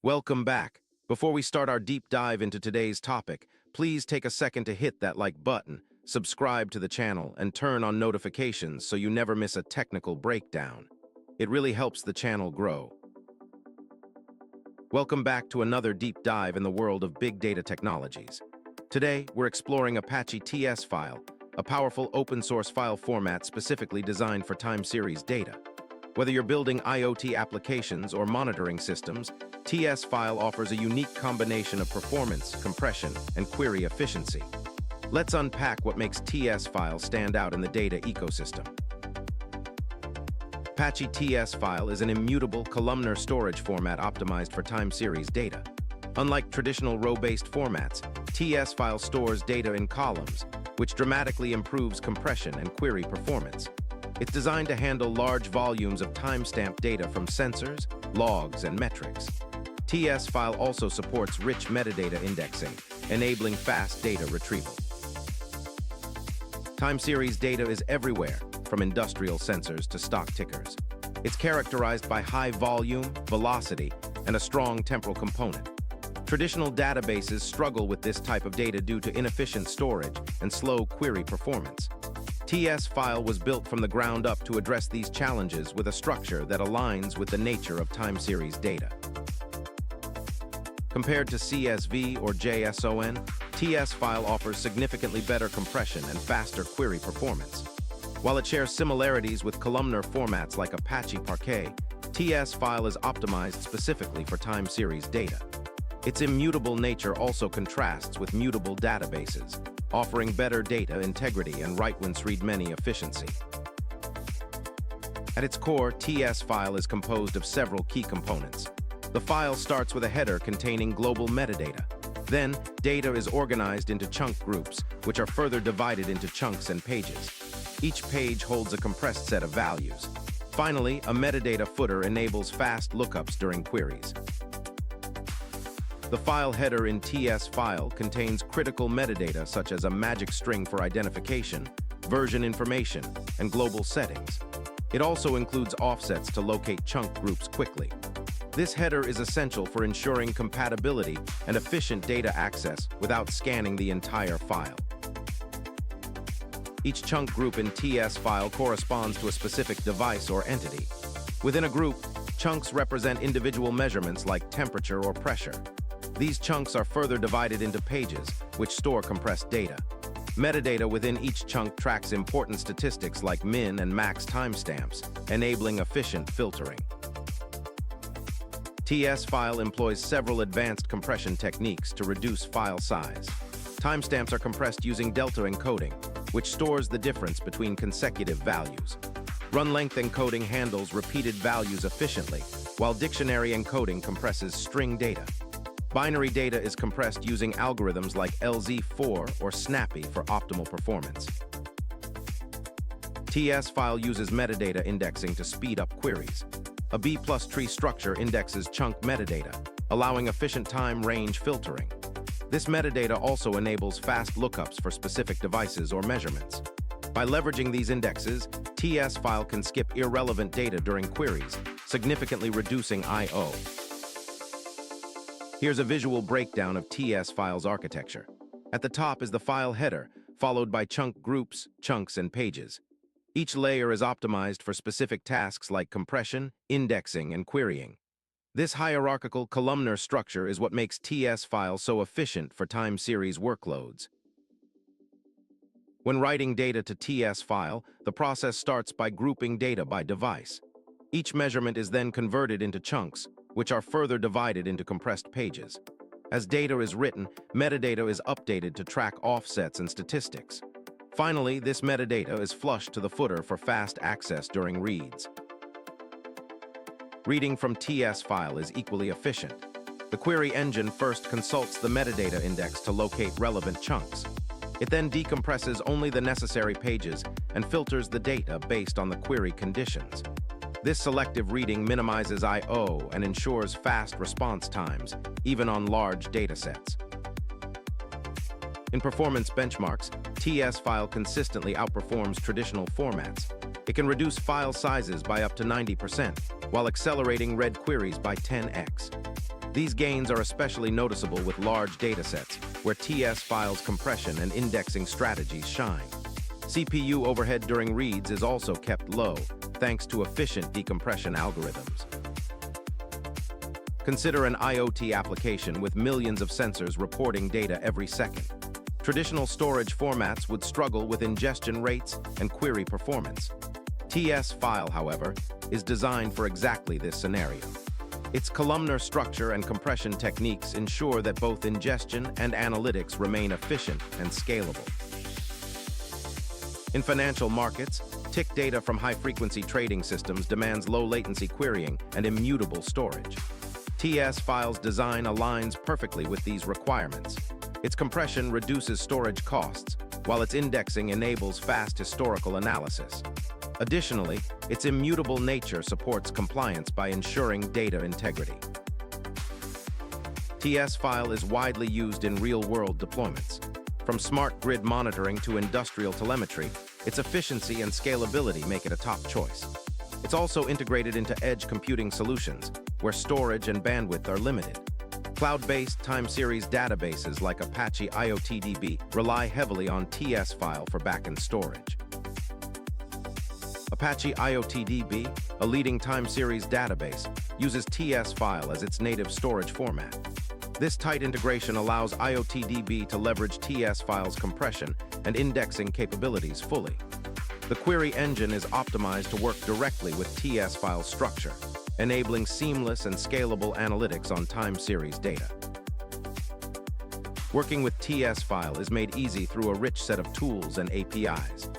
Welcome back. Before we start our deep dive into today's topic, please take a second to hit that like button, subscribe to the channel, and turn on notifications so you never miss a technical breakdown. It really helps the channel grow. Welcome back to another deep dive in the world of big data technologies. Today, we're exploring Apache TsFile, a powerful open-source file format specifically designed for time series data. Whether you're building IoT applications or monitoring systems, TsFile offers a unique combination of performance, compression, and query efficiency. Let's unpack what makes TsFile stand out in the data ecosystem. Apache TsFile is an immutable columnar storage format optimized for time series data. Unlike traditional row-based formats, TsFile stores data in columns, which dramatically improves compression and query performance. It's designed to handle large volumes of timestamp data from sensors, logs, and metrics. TsFile also supports rich metadata indexing, enabling fast data retrieval. Time series data is everywhere, from industrial sensors to stock tickers. It's characterized by high volume, velocity, and a strong temporal component. Traditional databases struggle with this type of data due to inefficient storage and slow query performance. TsFile was built from the ground up to address these challenges with a structure that aligns with the nature of time series data. Compared to CSV or JSON, TsFile offers significantly better compression and faster query performance. While it shares similarities with columnar formats like Apache Parquet, TsFile is optimized specifically for time series data. Its immutable nature also contrasts with mutable databases, offering better data integrity and write-once-read-many efficiency. At its core, TsFile is composed of several key components. The file starts with a header containing global metadata. Then, data is organized into chunk groups, which are further divided into chunks and pages. Each page holds a compressed set of values. Finally, a metadata footer enables fast lookups during queries. The file header in TsFile contains critical metadata such as a magic string for identification, version information, and global settings. It also includes offsets to locate chunk groups quickly. This header is essential for ensuring compatibility and efficient data access without scanning the entire file. Each chunk group in TsFile corresponds to a specific device or entity. Within a group, chunks represent individual measurements like temperature or pressure. These chunks are further divided into pages, which store compressed data. Metadata within each chunk tracks important statistics like min and max timestamps, enabling efficient filtering. TsFile employs several advanced compression techniques to reduce file size. Timestamps are compressed using delta encoding, which stores the difference between consecutive values. Run-length encoding handles repeated values efficiently, while dictionary encoding compresses string data. Binary data is compressed using algorithms like LZ4 or Snappy for optimal performance. TsFile uses metadata indexing to speed up queries. A B+ tree structure indexes chunk metadata, allowing efficient time range filtering. This metadata also enables fast lookups for specific devices or measurements. By leveraging these indexes, TsFile can skip irrelevant data during queries, significantly reducing I/O. Here's a visual breakdown of TsFile's architecture. At the top is the file header, followed by chunk groups, chunks, and pages. Each layer is optimized for specific tasks like compression, indexing, and querying. This hierarchical columnar structure is what makes TsFile so efficient for time series workloads. When writing data to TsFile, the process starts by grouping data by device. Each measurement is then converted into chunks, which are further divided into compressed pages. As data is written, metadata is updated to track offsets and statistics. Finally, this metadata is flushed to the footer for fast access during reads. Reading from TsFile is equally efficient. The query engine first consults the metadata index to locate relevant chunks. It then decompresses only the necessary pages and filters the data based on the query conditions. This selective reading minimizes I/O and ensures fast response times, even on large datasets. In performance benchmarks, TsFile consistently outperforms traditional formats. It can reduce file sizes by up to 90%, while accelerating read queries by 10x. These gains are especially noticeable with large datasets, where TsFile's compression and indexing strategies shine. CPU overhead during reads is also kept low, thanks to efficient decompression algorithms. Consider an IoT application with millions of sensors reporting data every second. Traditional storage formats would struggle with ingestion rates and query performance. TsFile, however, is designed for exactly this scenario. Its columnar structure and compression techniques ensure that both ingestion and analytics remain efficient and scalable. In financial markets, tick data from high-frequency trading systems demands low-latency querying and immutable storage. TsFile's design aligns perfectly with these requirements. Its compression reduces storage costs, while its indexing enables fast historical analysis. Additionally, its immutable nature supports compliance by ensuring data integrity. TsFile is widely used in real-world deployments. From smart grid monitoring to industrial telemetry, its efficiency and scalability make it a top choice. It's also integrated into edge computing solutions, where storage and bandwidth are limited. Cloud-based time series databases like Apache IoTDB rely heavily on TsFile for backend storage. Apache IoTDB, a leading time series database, uses TsFile as its native storage format. This tight integration allows IoTDB to leverage TsFile's compression and indexing capabilities fully. The query engine is optimized to work directly with TsFile's structure, enabling seamless and scalable analytics on time series data. Working with TsFile is made easy through a rich set of tools and APIs.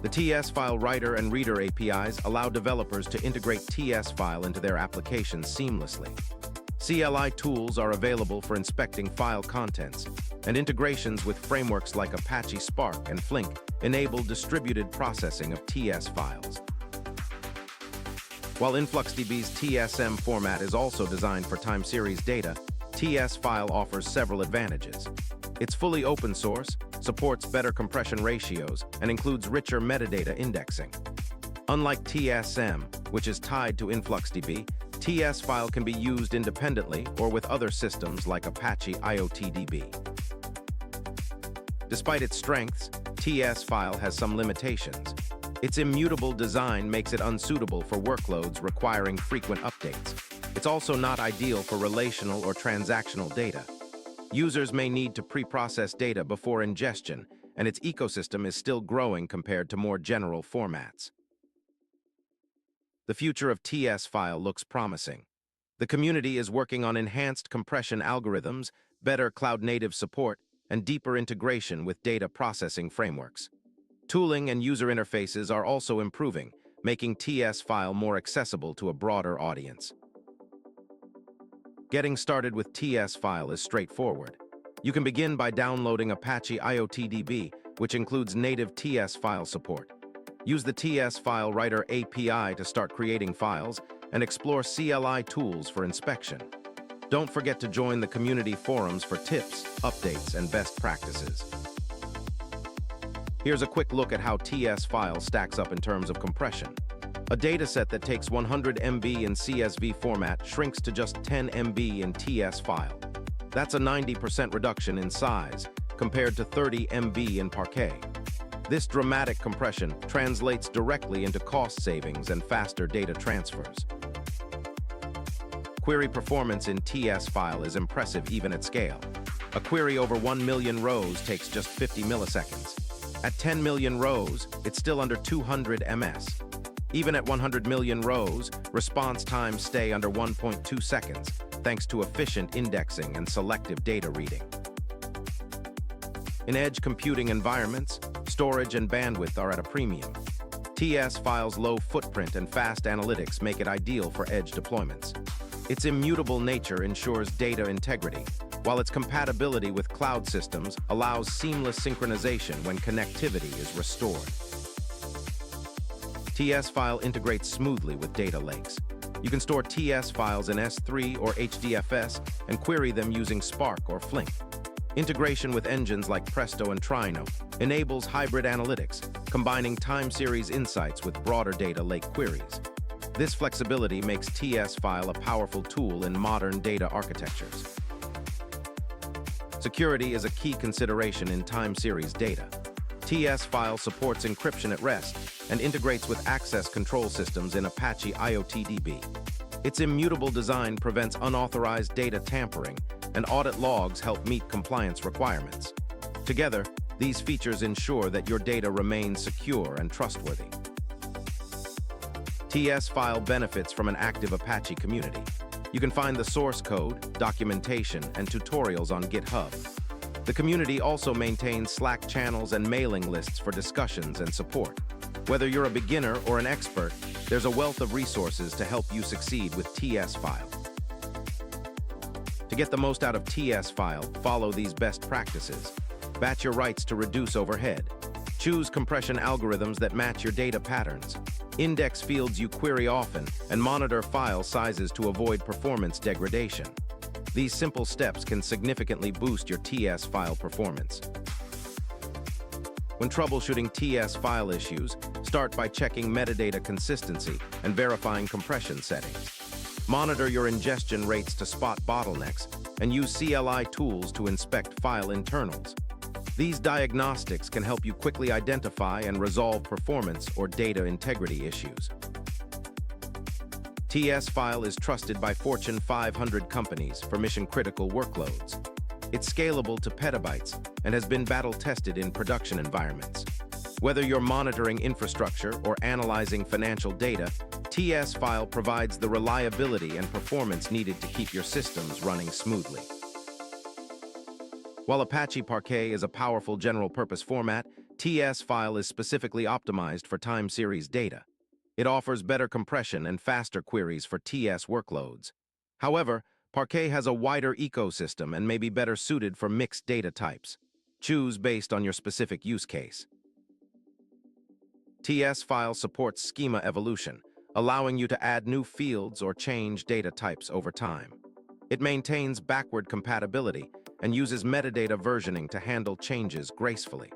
The TsFile Writer and Reader APIs allow developers to integrate TsFile into their applications seamlessly. CLI tools are available for inspecting file contents, and integrations with frameworks like Apache Spark and Flink enable distributed processing of TsFiles. While InfluxDB's TSM format is also designed for time series data, TsFile offers several advantages. It's fully open source, supports better compression ratios, and includes richer metadata indexing. Unlike TSM, which is tied to InfluxDB, TsFile can be used independently or with other systems like Apache IoTDB. Despite its strengths, TsFile has some limitations. Its immutable design makes it unsuitable for workloads requiring frequent updates. It's also not ideal for relational or transactional data. Users may need to pre-process data before ingestion, and its ecosystem is still growing compared to more general formats. The future of TsFile looks promising. The community is working on enhanced compression algorithms, better cloud-native support, and deeper integration with data processing frameworks. Tooling and user interfaces are also improving, making TsFile more accessible to a broader audience. Getting started with TsFile is straightforward. You can begin by downloading Apache IoTDB, which includes native TsFile support. Use the TsFile Writer API to start creating files and explore CLI tools for inspection. Don't forget to join the community forums for tips, updates, and best practices. Here's a quick look at how TsFile stacks up in terms of compression. A dataset that takes 100 MB in CSV format shrinks to just 10 MB in TsFile. That's a 90% reduction in size, compared to 30 MB in Parquet. This dramatic compression translates directly into cost savings and faster data transfers. Query performance in TsFile is impressive even at scale. A query over 1 million rows takes just 50 milliseconds. At 10 million rows, it's still under 200 ms. Even at 100 million rows, response times stay under 1.2 seconds, thanks to efficient indexing and selective data reading. In edge computing environments, storage and bandwidth are at a premium. TsFile's low footprint and fast analytics make it ideal for edge deployments. Its immutable nature ensures data integrity, while its compatibility with cloud systems allows seamless synchronization when connectivity is restored. TsFile integrates smoothly with data lakes. You can store TS files in S3 or HDFS and query them using Spark or Flink. Integration with engines like Presto and Trino enables hybrid analytics, combining time series insights with broader data lake queries. This flexibility makes TsFile a powerful tool in modern data architectures. Security is a key consideration in time series data. TsFile supports encryption at rest and integrates with access control systems in Apache IoTDB. Its immutable design prevents unauthorized data tampering, and audit logs help meet compliance requirements. Together, these features ensure that your data remains secure and trustworthy. TsFile benefits from an active Apache community. You can find the source code, documentation, and tutorials on GitHub. The community also maintains Slack channels and mailing lists for discussions and support. Whether you're a beginner or an expert, there's a wealth of resources to help you succeed with TsFile. To get the most out of TsFile, follow these best practices. Batch your writes to reduce overhead. Choose compression algorithms that match your data patterns. Index fields you query often, and monitor file sizes to avoid performance degradation. These simple steps can significantly boost your TsFile performance. When troubleshooting TsFile issues, start by checking metadata consistency and verifying compression settings. Monitor your ingestion rates to spot bottlenecks, and use CLI tools to inspect file internals. These diagnostics can help you quickly identify and resolve performance or data integrity issues. TsFile is trusted by Fortune 500 companies for mission-critical workloads. It's scalable to petabytes and has been battle-tested in production environments. Whether you're monitoring infrastructure or analyzing financial data, TsFile provides the reliability and performance needed to keep your systems running smoothly. While Apache Parquet is a powerful general-purpose format, TsFile is specifically optimized for time series data. It offers better compression and faster queries for TS workloads. However, Parquet has a wider ecosystem and may be better suited for mixed data types. Choose based on your specific use case. TsFile supports schema evolution, allowing you to add new fields or change data types over time. It maintains backward compatibility and uses metadata versioning to handle changes gracefully.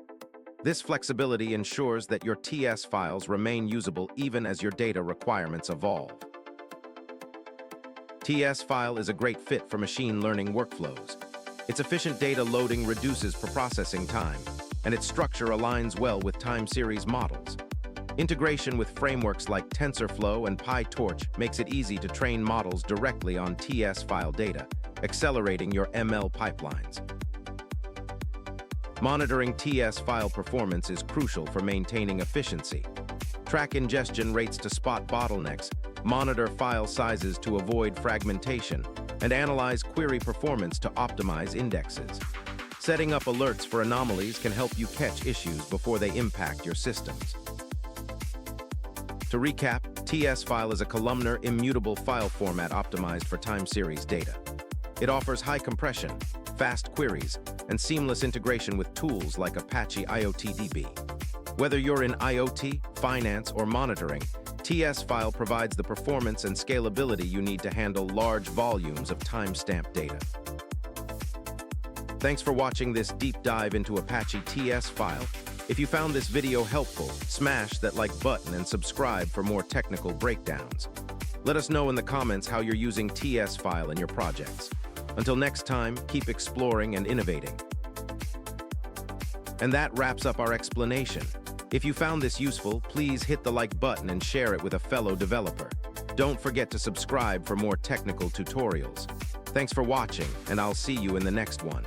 This flexibility ensures that your TS files remain usable even as your data requirements evolve. TsFile is a great fit for machine learning workflows. Its efficient data loading reduces processing time, and its structure aligns well with time series models. Integration with frameworks like TensorFlow and PyTorch makes it easy to train models directly on TsFile data, accelerating your ML pipelines. Monitoring TsFile performance is crucial for maintaining efficiency. Track ingestion rates to spot bottlenecks, monitor file sizes to avoid fragmentation, and analyze query performance to optimize indexes. Setting up alerts for anomalies can help you catch issues before they impact your systems. To recap, TsFile is a columnar, immutable file format optimized for time series data. It offers high compression, fast queries, and seamless integration with tools like Apache IoTDB. Whether you're in IoT, finance, or monitoring, TsFile provides the performance and scalability you need to handle large volumes of timestamp data. Thanks for watching this deep dive into Apache TsFile. If you found this video helpful, smash that like button and subscribe for more technical breakdowns. Let us know in the comments how you're using TsFile in your projects. Until next time, keep exploring and innovating. And that wraps up our explanation. If you found this useful, please hit the like button and share it with a fellow developer. Don't forget to subscribe for more technical tutorials. Thanks for watching, and I'll see you in the next one.